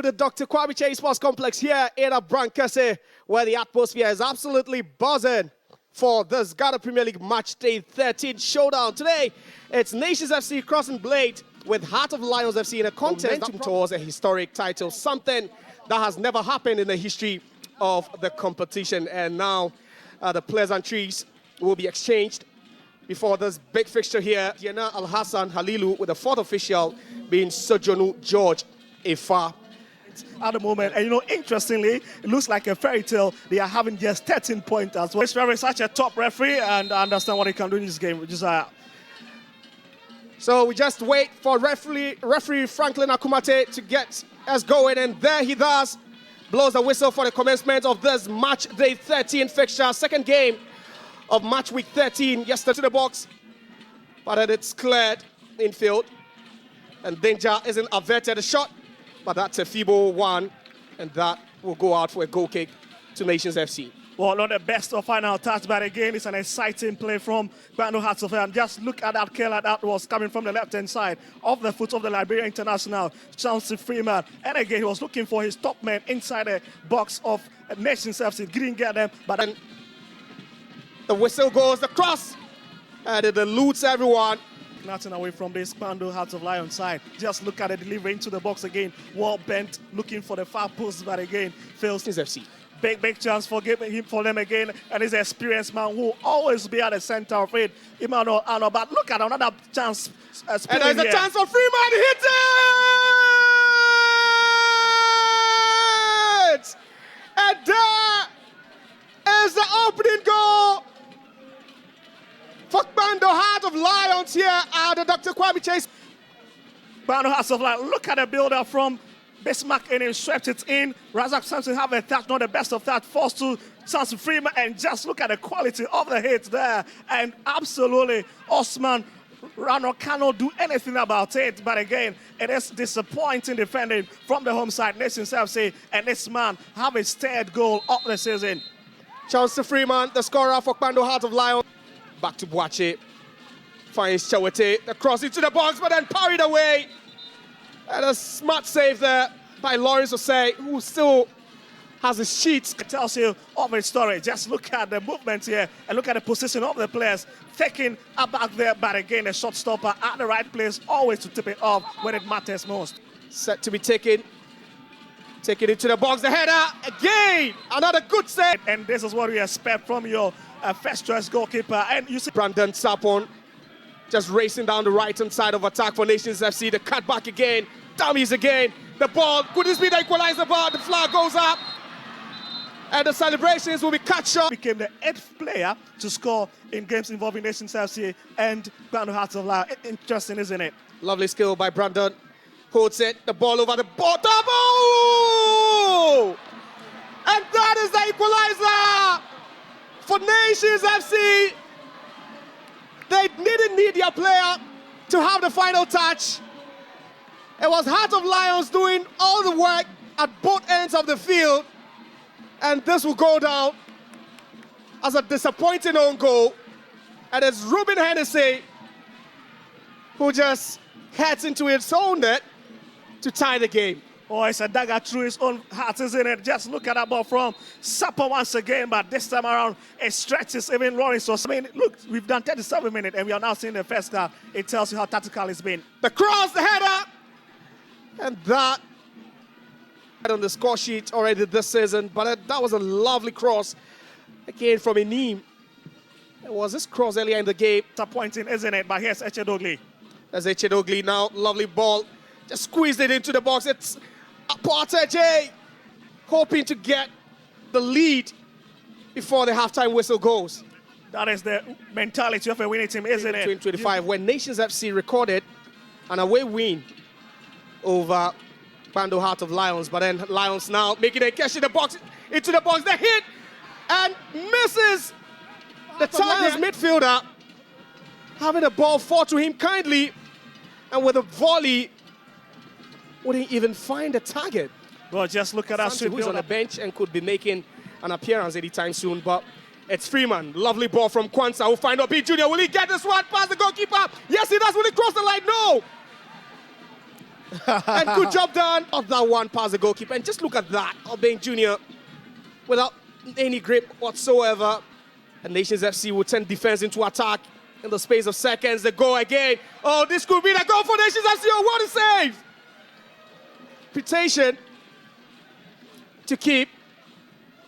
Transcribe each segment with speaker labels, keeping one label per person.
Speaker 1: to the Dr. GplWk13 Sports Complex here in Abrankase, where the atmosphere is absolutely buzzing for this Ghana Premier League Match Day 13 showdown. Today, it's Nations FC crossing blade with Heart of Lions FC in a contest towards a historic title, something that has never happened in the history of the competition. And now the pleasantries will be exchanged before this big fixture here. Yana Al-Hassan Halilu with the fourth official being Sojonu George Ifa.
Speaker 2: At the moment, and interestingly, it looks like a fairy tale. They are having just 13 pointers. Well, this referee is such a top referee, and I understand what he can do in this game.
Speaker 1: So we just wait for referee Franklin Akumate to get us going, and there he does. Blows the whistle for the commencement of this Match Day 13 fixture. Second game of Match Week 13. Yesterday to the box, but then it's cleared infield, and danger isn't averted. A shot, but that's a feeble one, and that will go out for a goal kick to Nations FC.
Speaker 2: Well, not the best of final touch, but again, it's an exciting play from GplWk13 Hearts of Lion. Just look at that killer that was coming from the left-hand side of the foot of the Liberia International, Chauncey Freeman. And again, he was looking for his top man inside the box of Nations FC. Didn't get them, but then
Speaker 1: the whistle goes, the cross, and it eludes everyone.
Speaker 2: Nothing away from this GplWk13 Hearts of Lion side. Just look at the delivery into the box again. Well bent, looking for the far post, but again, fails.
Speaker 1: FC.
Speaker 2: Big chance for them again, and he's an experienced man who will always be at the center of it. Emmanuel Arno, but look at another chance.
Speaker 1: And there's a chance for Freeman, hit it! And there is the opening goal for GplWk13 Heart of Lions here at the Dr. GplWk13.
Speaker 2: GplWk13 Hearts of Lions, look at the build-up from Bismarck, and he swept it in. Razak Sampson have a touch, not the best of that, forced to Chance Freeman, and just look at the quality of the hit there. And absolutely, Osman Rano cannot do anything about it. But again, it is disappointing defending from the home side, Nations FC, and this man have his third goal of the season.
Speaker 1: Chance Freeman, the scorer for GplWk13 Heart of Lions. Back to Boache. Finds Chawete, the cross into the box, but then parried away. And a smart save there by Lawrence Osei, who still has his sheets.
Speaker 2: It tells you of his story. Just look at the movement here and look at the position of the players. Taking a back there, but again, a shot stopper at the right place, always to tip it off when it matters most.
Speaker 1: Set to be taken. Take it into the box, the header, again, another good save.
Speaker 2: And this is what we expect from your first choice goalkeeper. And you see
Speaker 1: Brandon Sapon just racing down the right-hand side of attack for Nations FC. The cut back again, dummies again. The ball, could this be the equalizer bar? The flag goes up. And the celebrations will be cut short.
Speaker 2: Became the 8th player to score in games involving Nations FC and GplWk13 Hearts of Lion. Interesting, isn't it?
Speaker 1: Lovely skill by Brandon. Holds it, the ball over the bottom. And that is the equalizer for Nations FC. They didn't need their player to have the final touch. It was Heart of Lions doing all the work at both ends of the field. And this will go down as a disappointing own goal. And it's Ruben Hennessy who just heads into his own net to tie the game.
Speaker 2: Oh, it's a dagger through his own heart, isn't it? Just look at that ball from Sapa once again, but this time around, it stretches even Lawrence. So, I mean, look, we've done 37 minutes, and we are now seeing the first half. It tells you how tactical it's been.
Speaker 1: The cross, the header, and that on the score sheet already this season, but that was a lovely cross, again from Inim. It was this cross earlier in the game.
Speaker 2: Disappointing, isn't it? But here's Echedogli.
Speaker 1: There's Echedogli now, lovely ball. Just squeezed it into the box. It's Porter J hoping to get the lead before the halftime whistle goes.
Speaker 2: That is the mentality of a winning team, isn't it?
Speaker 1: 2025, when Nations FC recorded an away win over GplWk13 Heart of Lions, but then Lions now making a catch in the box, into the box, the hit, and misses the Tigers midfielder, having the ball fall to him kindly, and with a volley, wouldn't even find the target.
Speaker 2: Well, just look at that.
Speaker 1: Who's on the bench and could be making an appearance anytime soon, but it's Freeman. Lovely ball from Kwanzaa, who'll find Obi Jr. Will he get this one past the goalkeeper? Yes, he does. Will he cross the line? No. And good job done of that one past the goalkeeper. And just look at that, Obeng Jr. without any grip whatsoever. And Nations FC will turn defense into attack in the space of seconds. They go again. Oh, this could be the goal for Nations FC. Oh, what a save! Reputation to keep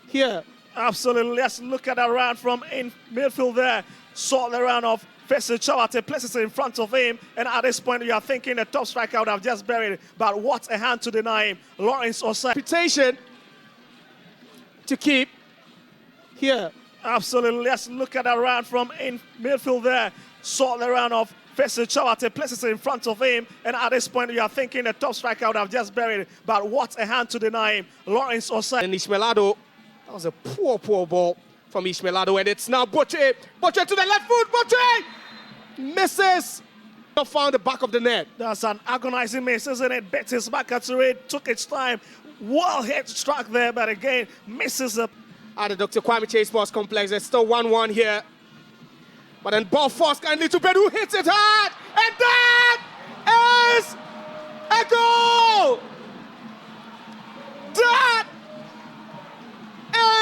Speaker 1: here.
Speaker 2: Absolutely. Let's look at that round from in midfield there. Saw the round of Festus Chawate, places it in front of him. And at this point, you are thinking the top striker would have just buried it. But what a hand to deny him. Lawrence Osei.
Speaker 1: Reputation to keep here.
Speaker 2: Absolutely. Let's look at that round from in midfield there. Saw the round of Festus Chawate, places it in front of him. And at this point, you are thinking the top striker would have just buried it. But what a hand to deny him. Lawrence Osei.
Speaker 1: And Ishmaelado, that was a poor ball from Ishmaelado. And it's now Butcher. Butcher to the left foot. Butcher misses. Not found the back of the net.
Speaker 2: That's an agonizing miss, isn't it? Betis back to it. Took its time. Well hit struck there, but again, misses the...
Speaker 1: At the Dr. Kwame Chase Sports Complex, it's still 1-1 here. But then ball forced kindly to Bedu, hits it hard, and that is a goal! That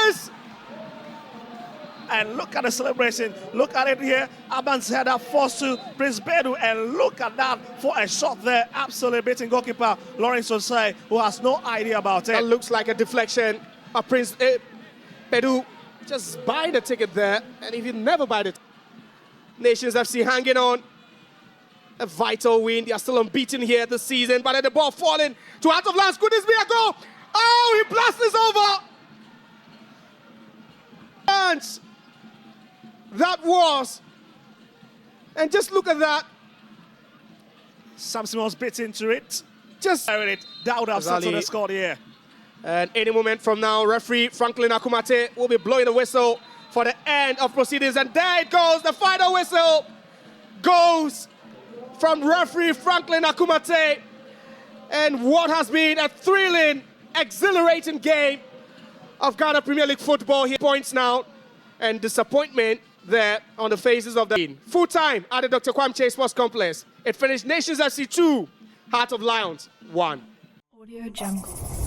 Speaker 1: is...
Speaker 2: And look at the celebration. Look at it here. Aban's header forced to Prince Bedu, and look at that for a shot there. Absolutely beating goalkeeper Lawrence Osei, who has no idea about it.
Speaker 1: That looks like a deflection. Prince Bedu just buy the ticket there, and if you never buy it, Nations FC hanging on. A vital win. They are still unbeaten here this season, but then the ball falling to out of lines. Could this be a goal? Oh, he blasts over. And that was. And just look at that.
Speaker 2: Samson was bit into it.
Speaker 1: Just
Speaker 2: it. That would have settled the score here.
Speaker 1: And any moment from now, referee Franklin Akumate will be blowing the whistle for the end of proceedings. And there it goes. The final whistle goes from referee Franklin Akumate. And what has been a thrilling, exhilarating game of Ghana Premier League football here. Points now and disappointment there on the faces of the full time at the Dr. Kwame Chase Sports Complex. It finished Nations FC 2, Heart of Lions 1.
Speaker 3: Audio Jungle.